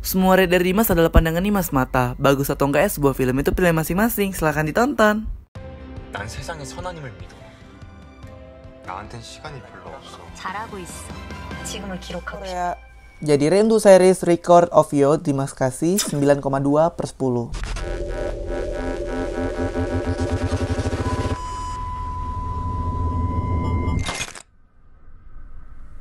Semua rate dari Dimas adalah pandangan Dimas mata. Bagus atau enggak sebuah film itu pilihan masing-masing. Silahkan ditonton. 난 세상에 선아님을 믿어. 나한텐 시간이 별로 없어. 잘하고 있어. 지금을 기록하고 싶어. Korea. Jadi rate untuk series Record of Youth Dimas kasih 9,2/10.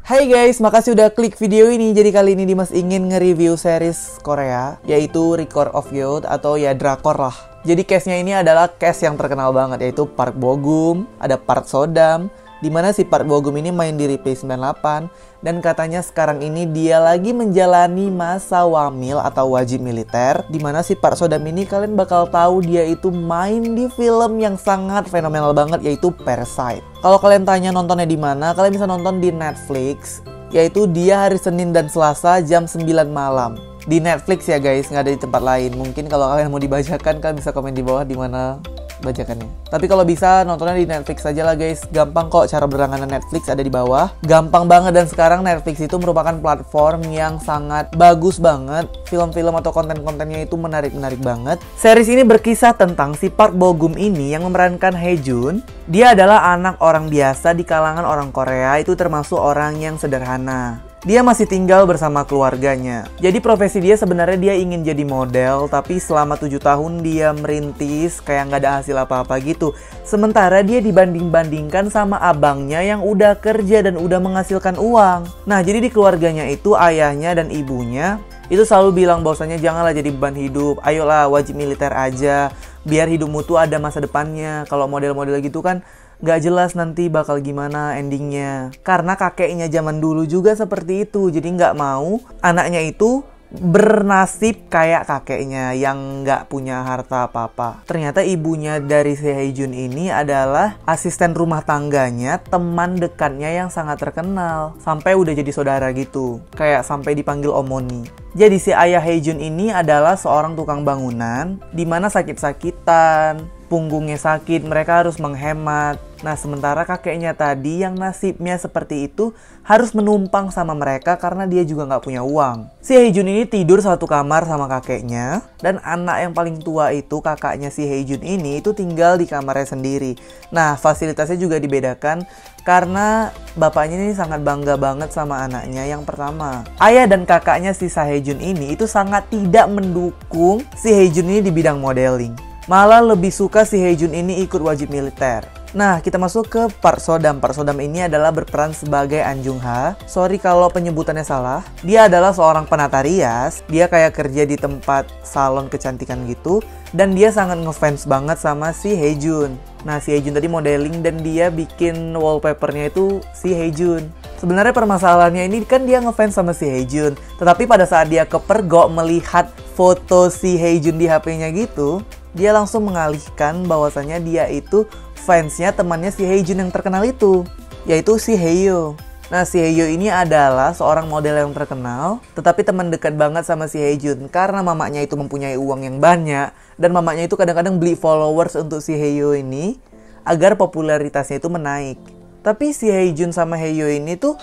Hai guys, makasih udah klik video ini. Jadi kali ini Dimas ingin nge-review series Korea, yaitu Record of Youth atau ya drakor lah. Jadi cast-nya ini adalah cast yang terkenal banget, yaitu Park Bo Gum, ada Park So Dam, dimana si Park Bo Gum ini main di Replay 98, dan katanya sekarang ini dia lagi menjalani masa wamil atau wajib militer, dimana si Park So Dam ini kalian bakal tahu dia itu main di film yang sangat fenomenal banget, yaitu Parasite. Kalau kalian tanya nontonnya di mana, kalian bisa nonton di Netflix, yaitu dia hari Senin dan Selasa jam 9 malam. Di Netflix ya guys, nggak ada di tempat lain. Mungkin kalau kalian mau dibacakan, kalian bisa komen di bawah di mana bajakannya. Tapi kalau bisa nontonnya di Netflix aja lah guys. Gampang kok, cara berlangganan Netflix ada di bawah. Gampang banget, dan sekarang Netflix itu merupakan platform yang sangat bagus banget. Film-film atau konten-kontennya itu menarik-menarik banget. Series ini berkisah tentang si Park Bo Gum ini yang memerankan Hye Jun. Dia adalah anak orang biasa di kalangan orang Korea, itu termasuk orang yang sederhana. Dia masih tinggal bersama keluarganya. Jadi profesi dia sebenarnya dia ingin jadi model, tapi selama 7 tahun dia merintis kayak nggak ada hasil apa-apa gitu. Sementara dia dibanding-bandingkan sama abangnya yang udah kerja dan udah menghasilkan uang. Nah, jadi di keluarganya itu ayahnya dan ibunya itu selalu bilang bahwasanya janganlah jadi beban hidup. Ayolah wajib militer aja, biar hidupmu tuh ada masa depannya. Kalau model-model gitu kan gak jelas nanti bakal gimana endingnya. Karena kakeknya zaman dulu juga seperti itu. Jadi gak mau anaknya itu bernasib kayak kakeknya yang gak punya harta apa-apa. Ternyata ibunya dari si Hye Jun ini adalah asisten rumah tangganya, teman dekatnya yang sangat terkenal. Sampai udah jadi saudara gitu. Kayak sampai dipanggil Omoni. Jadi si ayah Hye Jun ini adalah seorang tukang bangunan, dimana sakit-sakitan, punggungnya sakit, mereka harus menghemat. Nah, sementara kakeknya tadi yang nasibnya seperti itu harus menumpang sama mereka karena dia juga nggak punya uang. Si Hye Jun ini tidur satu kamar sama kakeknya, dan anak yang paling tua itu, kakaknya si Hye Jun ini, itu tinggal di kamarnya sendiri. Nah, fasilitasnya juga dibedakan karena bapaknya ini sangat bangga banget sama anaknya. Yang pertama, ayah dan kakaknya si Seo Hye Jun ini itu sangat tidak mendukung si Hye Jun ini di bidang modeling. Malah lebih suka si Hye Jun ini ikut wajib militer. Nah, kita masuk ke Park So Dam. Park So Dam ini adalah berperan sebagai An Jung Ha. Sorry kalau penyebutannya salah. Dia adalah seorang penata rias. Dia kayak kerja di tempat salon kecantikan gitu. Dan dia sangat ngefans banget sama si Hye Jun. Nah, si Hye Jun tadi modeling dan dia bikin wallpapernya itu si Hye Jun. Sebenarnya permasalahannya ini kan dia ngefans sama si Hye Jun. Tetapi pada saat dia kepergok melihat foto si Hye Jun di HP-nya gitu, dia langsung mengalihkan bahwasanya dia itu fansnya temannya si Hye Jun yang terkenal itu, yaitu si Haeyo. Nah, si Haeyo ini adalah seorang model yang terkenal, tetapi teman dekat banget sama si Hye Jun karena mamanya itu mempunyai uang yang banyak, dan mamanya itu kadang-kadang beli followers untuk si Haeyo ini agar popularitasnya itu menaik. Tapi si Hye Jun sama Haeyo ini tuh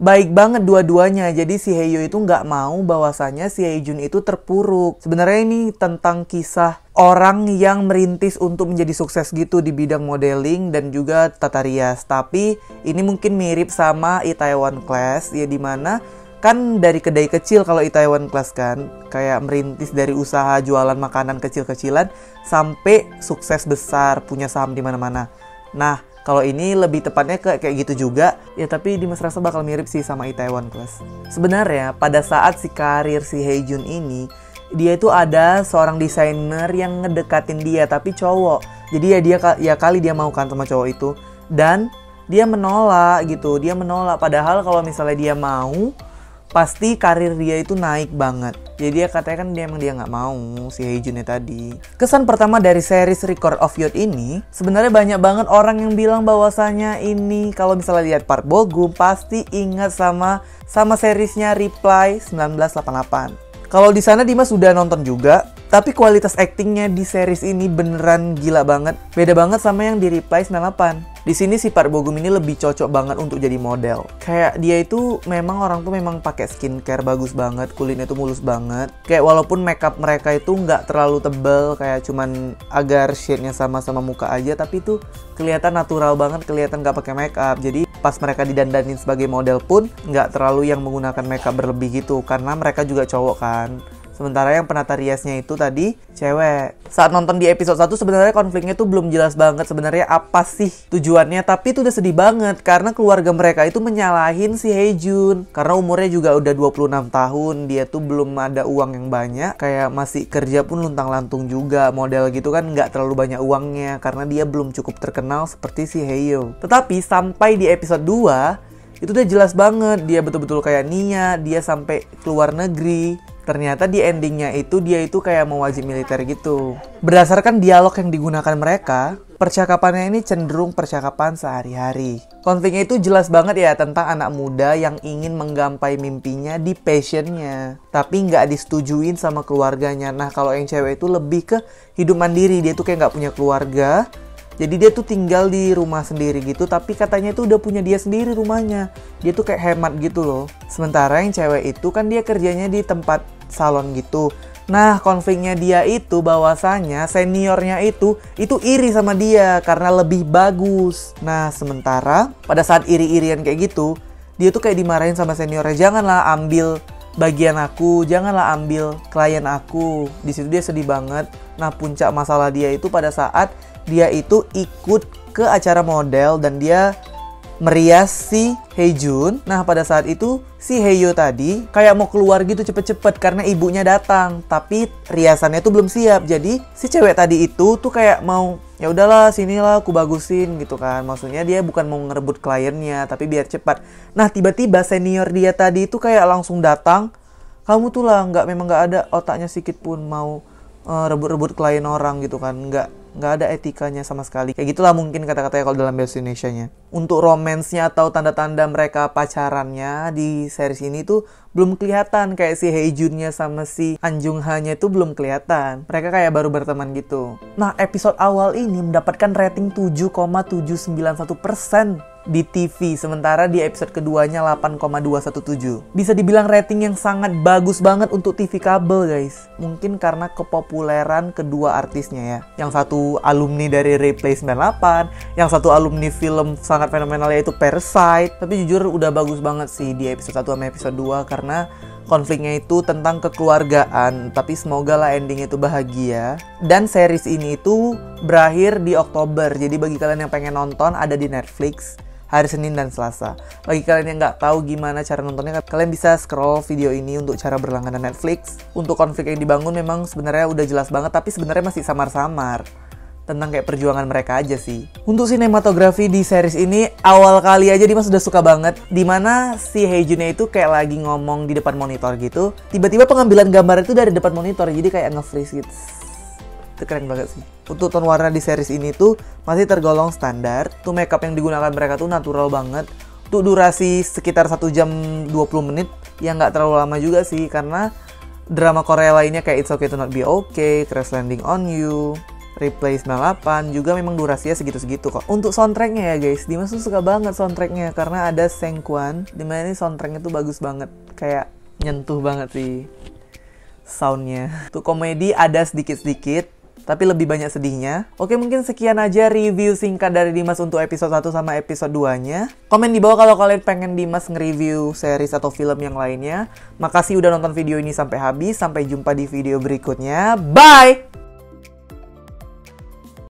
baik banget dua-duanya. Jadi si Haeyo itu nggak mau bahwasanya si Hye Jun itu terpuruk. Sebenarnya ini tentang kisah orang yang merintis untuk menjadi sukses gitu di bidang modeling dan juga tata rias. Tapi ini mungkin mirip sama Itaewon Class, ya, dimana kan dari kedai kecil kalau Itaewon Class kan kayak merintis dari usaha jualan makanan kecil-kecilan sampai sukses besar, punya saham di mana-mana. Nah, kalau ini lebih tepatnya kayak gitu juga, ya, tapi Dimas rasa bakal mirip sih sama Itaewon Class. Sebenarnya pada saat si karir si Hye Jun ini, dia itu ada seorang desainer yang ngedekatin dia, tapi cowok. Jadi ya kali dia mau kan sama cowok itu, dan dia menolak gitu. Dia menolak, padahal kalau misalnya dia mau, pasti karir dia itu naik banget. Jadi dia katanya kan dia nggak mau si Hye Junnya tadi. Kesan pertama dari series Record of Youth ini, sebenarnya banyak banget orang yang bilang bahwasanya ini kalau misalnya lihat Park Bo Gum pasti ingat sama seriesnya Reply 1988. Kalau di sana Dimas sudah nonton juga. Tapi kualitas aktingnya di series ini beneran gila banget. Beda banget sama yang di Reply 98. Di sini si Park Bo Gum ini lebih cocok banget untuk jadi model. Kayak dia itu memang orang tuh memang pakai skincare bagus banget, kulitnya tuh mulus banget. Kayak walaupun makeup mereka itu nggak terlalu tebel, kayak cuman agar shade-nya sama-sama muka aja, tapi itu kelihatan natural banget, kelihatan nggak pakai makeup. Jadi pas mereka didandanin sebagai model pun nggak terlalu yang menggunakan makeup berlebih gitu, karena mereka juga cowok kan. Sementara yang penata riasnya itu tadi cewek. Saat nonton di episode 1 sebenarnya konfliknya tuh belum jelas banget sebenarnya apa sih tujuannya. Tapi itu udah sedih banget karena keluarga mereka itu menyalahin si Haejun. Karena umurnya juga udah 26 tahun. Dia tuh belum ada uang yang banyak. Kayak masih kerja pun luntang-lantung juga. Model gitu kan nggak terlalu banyak uangnya. Karena dia belum cukup terkenal seperti si Haeyo. Tetapi sampai di episode 2 itu udah jelas banget. Dia betul-betul kayak Nia. Dia sampai keluar negeri. Ternyata di endingnya itu dia itu kayak mau wajib militer gitu. Berdasarkan dialog yang digunakan mereka, percakapannya ini cenderung percakapan sehari-hari. Konfliknya itu jelas banget ya tentang anak muda yang ingin menggapai mimpinya di passionnya. Tapi nggak disetujuin sama keluarganya. Nah kalau yang cewek itu lebih ke hidup mandiri. Dia tuh kayak nggak punya keluarga. Jadi dia tuh tinggal di rumah sendiri gitu, tapi katanya itu udah punya dia sendiri rumahnya. Dia tuh kayak hemat gitu loh. Sementara yang cewek itu kan dia kerjanya di tempat salon gitu. Nah konfliknya dia itu bahwasanya seniornya itu iri sama dia karena lebih bagus. Nah sementara pada saat iri-irian kayak gitu, dia tuh kayak dimarahin sama seniornya, janganlah ambil bagian aku, janganlah ambil klien aku. Di situ dia sedih banget. Nah puncak masalah dia itu pada saat dia itu ikut ke acara model dan dia merias si Haejun. Nah pada saat itu si Haeyo tadi kayak mau keluar gitu cepet-cepet karena ibunya datang, tapi riasannya tuh belum siap. Jadi si cewek tadi itu tuh kayak mau ya udahlah sinilah aku bagusin gitu kan. Maksudnya dia bukan mau ngerebut kliennya tapi biar cepat. Nah tiba-tiba senior dia tadi itu kayak langsung datang, kamu tuh lah memang nggak ada otaknya sedikit pun mau rebut-rebut klien orang gitu kan, nggak ada etikanya sama sekali. Kayak gitulah mungkin kata-katanya kalau dalam bahasa Indonesianya. Untuk romansnya atau tanda-tanda mereka pacarannya di series ini tuh belum kelihatan. Kayak si Haejunnya sama si An Jung Ha-nya itu belum kelihatan. Mereka kayak baru berteman gitu. Nah episode awal ini mendapatkan rating 7,791% di TV, sementara di episode keduanya 8,217. Bisa dibilang rating yang sangat bagus banget untuk TV kabel guys. Mungkin karena kepopuleran kedua artisnya ya. Yang satu alumni dari Replay 98, yang satu alumni film sangat fenomenal yaitu Parasite. Tapi jujur udah bagus banget sih di episode 1 sama episode 2 karena konfliknya itu tentang kekeluargaan. Tapi semoga lah endingnya itu bahagia. Dan series ini itu berakhir di Oktober. Jadi bagi kalian yang pengen nonton ada di Netflix hari Senin dan Selasa. Bagi kalian yang nggak tahu gimana cara nontonnya, kalian bisa scroll video ini untuk cara berlangganan Netflix. Untuk konflik yang dibangun memang sebenarnya udah jelas banget, tapi sebenarnya masih samar-samar. Tentang kayak perjuangan mereka aja sih. Untuk sinematografi di series ini, awal kali aja Dimas udah suka banget. Dimana si Haejunnya itu kayak lagi ngomong di depan monitor gitu. Tiba-tiba pengambilan gambar itu dari depan monitor, jadi kayak nge-freeze gitu. Itu keren banget sih. Untuk tone warna di series ini tuh masih tergolong standar. Tuh makeup yang digunakan mereka tuh natural banget. Untuk durasi sekitar 1 jam 20 menit. Ya nggak terlalu lama juga sih. Karena drama Korea lainnya kayak It's Okay to Not Be Okay, Crash Landing on You, Replay 98 juga memang durasinya segitu-segitu kok. Untuk soundtracknya ya guys, Dimas tuh suka banget soundtracknya. Karena ada Seng Kwan, dimana ini soundtracknya tuh bagus banget. Kayak nyentuh banget sih soundnya. Untuk komedi ada sedikit-sedikit, tapi lebih banyak sedihnya. Oke, mungkin sekian aja review singkat dari Dimas untuk episode 1 sama episode 2-nya. Komen di bawah kalau kalian pengen Dimas nge-review series atau film yang lainnya. Makasih udah nonton video ini sampai habis. Sampai jumpa di video berikutnya. Bye!